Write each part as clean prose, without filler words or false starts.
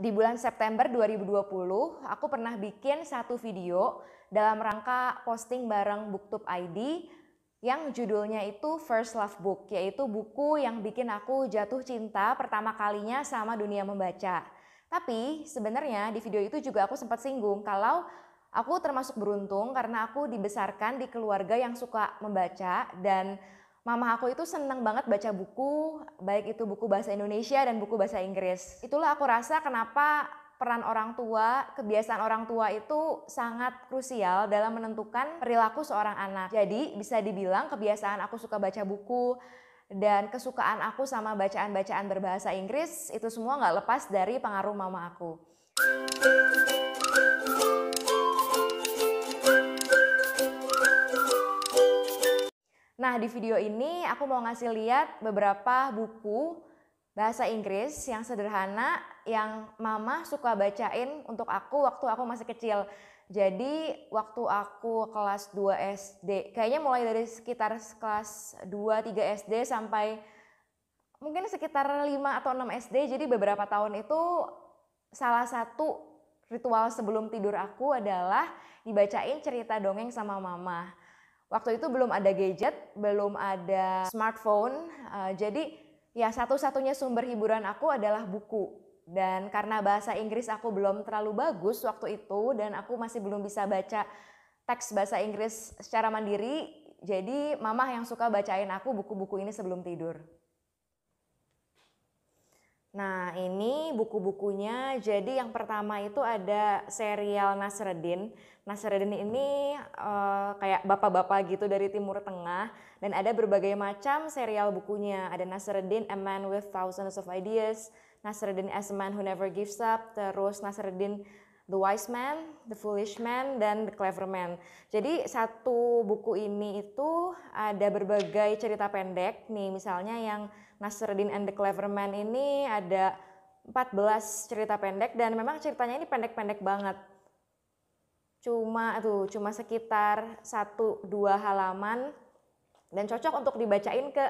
Di bulan September 2020, aku pernah bikin satu video dalam rangka posting bareng BookTube ID yang judulnya itu First Love Book, yaitu buku yang bikin aku jatuh cinta pertama kalinya sama dunia membaca. Tapi sebenarnya di video itu juga aku sempat singgung kalau aku termasuk beruntung karena aku dibesarkan di keluarga yang suka membaca dan mama aku itu seneng banget baca buku, baik itu buku bahasa Indonesia dan buku bahasa Inggris. Itulah aku rasa kenapa peran orang tua, kebiasaan orang tua itu sangat krusial dalam menentukan perilaku seorang anak. Jadi bisa dibilang kebiasaan aku suka baca buku dan kesukaan aku sama bacaan-bacaan berbahasa Inggris itu semua nggak lepas dari pengaruh mama aku. Nah, di video ini aku mau ngasih lihat beberapa buku bahasa Inggris yang sederhana yang mama suka bacain untuk aku waktu aku masih kecil. Jadi waktu aku kelas 2 SD, kayaknya mulai dari sekitar kelas 2-3 SD sampai mungkin sekitar 5 atau 6 SD. Jadi beberapa tahun itu salah satu ritual sebelum tidur aku adalah dibacain cerita dongeng sama mama. Waktu itu belum ada gadget, belum ada smartphone, jadi ya satu-satunya sumber hiburan aku adalah buku. Dan karena bahasa Inggris aku belum terlalu bagus waktu itu dan aku masih belum bisa baca teks bahasa Inggris secara mandiri, jadi mama yang suka bacain aku buku-buku ini sebelum tidur. Nah, ini buku-bukunya. Jadi yang pertama itu ada serial Nasreddin. Nasreddin ini kayak bapak-bapak gitu dari Timur Tengah. Dan ada berbagai macam serial bukunya. Ada Nasreddin, A Man with Thousands of Ideas, Nasreddin as a Man Who Never Gives Up, terus Nasreddin The Wise Man, The Foolish Man, dan The Clever Man. Jadi satu buku ini itu ada berbagai cerita pendek. Nih misalnya yang Nasreddin and the Clever Man ini ada 14 cerita pendek dan memang ceritanya ini pendek-pendek banget. Cuma sekitar 1-2 halaman dan cocok untuk dibacain ke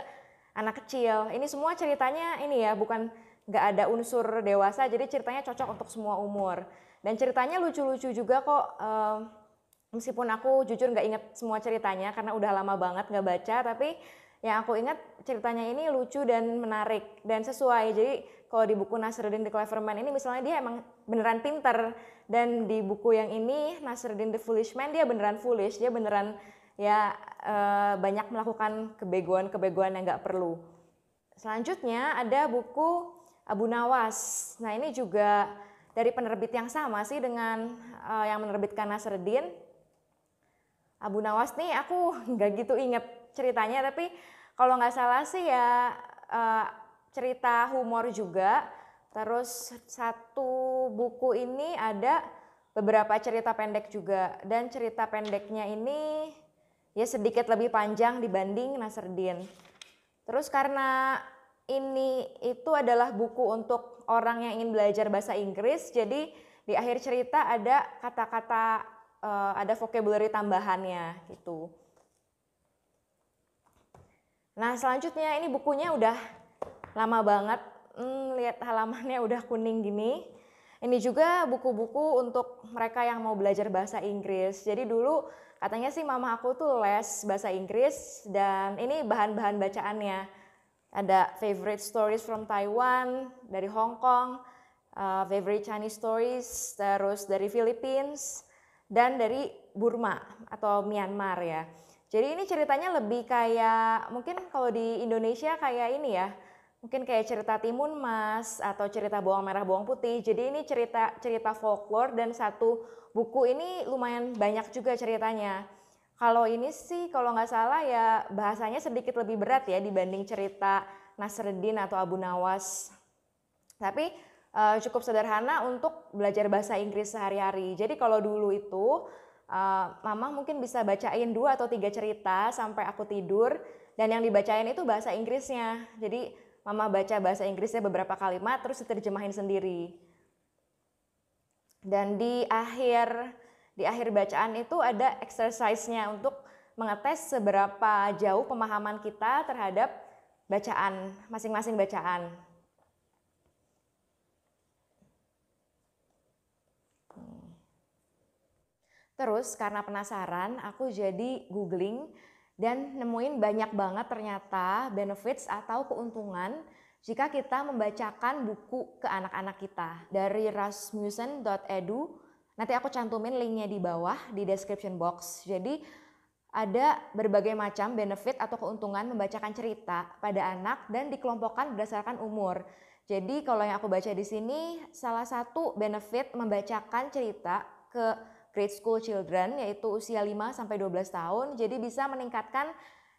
anak kecil. Ini semua ceritanya ini ya, bukan nggak ada unsur dewasa, jadi ceritanya cocok untuk semua umur. Dan ceritanya lucu-lucu juga kok, meskipun aku jujur nggak inget semua ceritanya karena udah lama banget nggak baca, tapi yang aku ingat ceritanya ini lucu dan menarik dan sesuai. Jadi kalau di buku Nasreddin The Clever Man ini misalnya dia emang beneran pinter, dan di buku yang ini Nasreddin The Foolish Man dia beneran foolish, dia beneran ya banyak melakukan kebegoan-kebegoan yang nggak perlu. Selanjutnya ada buku Abu Nawas. Nah ini juga dari penerbit yang sama sih dengan yang menerbitkan Nasreddin. Abu Nawas nih aku nggak gitu inget ceritanya, tapi kalau nggak salah sih ya cerita humor juga. Terus satu buku ini ada beberapa cerita pendek juga, dan cerita pendeknya ini ya sedikit lebih panjang dibanding Nasreddin. Terus karena ini itu adalah buku untuk orang yang ingin belajar bahasa Inggris, jadi di akhir cerita ada kata-kata, ada vocabulary tambahannya gitu. Nah selanjutnya ini bukunya udah lama banget, lihat halamannya udah kuning gini. Ini juga buku-buku untuk mereka yang mau belajar bahasa Inggris. Jadi dulu katanya sih mama aku tuh les bahasa Inggris, dan ini bahan-bahan bacaannya. Ada favorite stories from Taiwan, dari Hong Kong, favorite Chinese stories, terus dari Philippines, dan dari Burma atau Myanmar ya. Jadi ini ceritanya lebih kayak, mungkin kalau di Indonesia kayak ini ya, mungkin kayak cerita Timun Mas atau cerita Bawang Merah Bawang Putih. Jadi ini cerita folklore, dan satu buku ini lumayan banyak juga ceritanya. Kalau ini sih kalau nggak salah ya bahasanya sedikit lebih berat ya dibanding cerita Nasreddin atau Abu Nawas. Tapi cukup sederhana untuk belajar bahasa Inggris sehari-hari. Jadi kalau dulu itu mama mungkin bisa bacain 2 atau 3 cerita sampai aku tidur, dan yang dibacain itu bahasa Inggrisnya. Jadi mama baca bahasa Inggrisnya beberapa kalimat terus diterjemahin sendiri. Dan di akhir bacaan itu ada exercise-nya untuk mengetes seberapa jauh pemahaman kita terhadap bacaan, masing-masing bacaan. Terus karena penasaran, aku jadi googling dan nemuin banyak banget ternyata benefits atau keuntungan jika kita membacakan buku ke anak-anak kita. Dari rasmussen.edu, nanti aku cantumin linknya di bawah di description box. Jadi ada berbagai macam benefit atau keuntungan membacakan cerita pada anak dan dikelompokkan berdasarkan umur. Jadi kalau yang aku baca di sini, salah satu benefit membacakan cerita ke grade school children yaitu usia 5 sampai 12 tahun, jadi bisa meningkatkan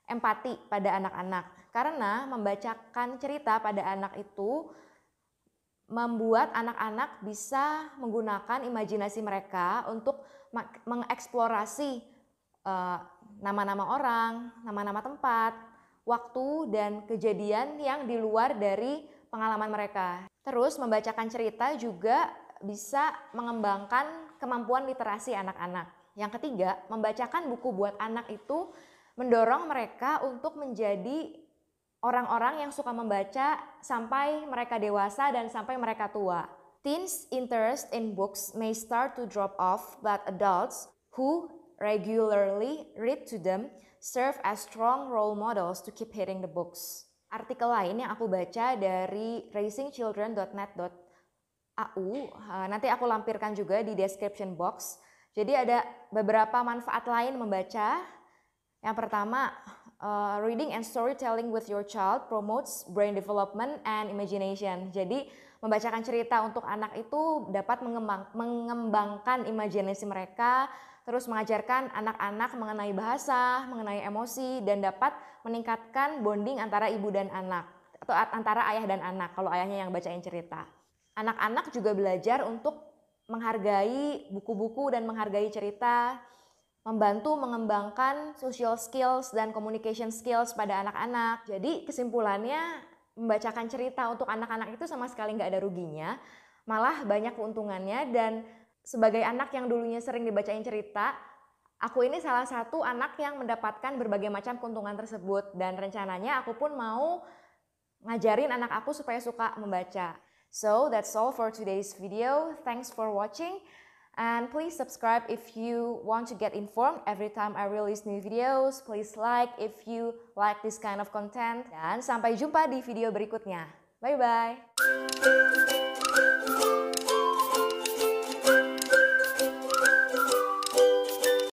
empati pada anak-anak. Karena membacakan cerita pada anak itu membuat anak-anak bisa menggunakan imajinasi mereka untuk mengeksplorasi nama-nama orang, nama-nama tempat, waktu, dan kejadian yang di luar dari pengalaman mereka. Terus membacakan cerita juga bisa mengembangkan kemampuan literasi anak-anak. Yang ketiga, membacakan buku buat anak itu mendorong mereka untuk menjadi orang-orang yang suka membaca sampai mereka dewasa dan sampai mereka tua. Teens' interest in books may start to drop off, but adults who regularly read to them serve as strong role models to keep hitting the books. Artikel lain yang aku baca dari raisingchildren.net.au, nanti aku lampirkan juga di description box. Jadi ada beberapa manfaat lain membaca. Yang pertama, reading and storytelling with your child promotes brain development and imagination. Jadi membacakan cerita untuk anak itu dapat mengembangkan imajinasi mereka, terus mengajarkan anak-anak mengenai bahasa, mengenai emosi, dan dapat meningkatkan bonding antara ibu dan anak, atau antara ayah dan anak kalau ayahnya yang bacain cerita. Anak-anak juga belajar untuk menghargai buku-buku dan menghargai cerita, membantu mengembangkan social skills dan communication skills pada anak-anak. Jadi kesimpulannya, membacakan cerita untuk anak-anak itu sama sekali nggak ada ruginya, malah banyak keuntungannya. Dan sebagai anak yang dulunya sering dibacain cerita, aku ini salah satu anak yang mendapatkan berbagai macam keuntungan tersebut. Dan rencananya aku pun mau ngajarin anak aku supaya suka membaca. So that's all for today's video. Thanks for watching. And please subscribe if you want to get informed every time I release new videos. Please like if you like this kind of content. Dan sampai jumpa di video berikutnya. Bye-bye.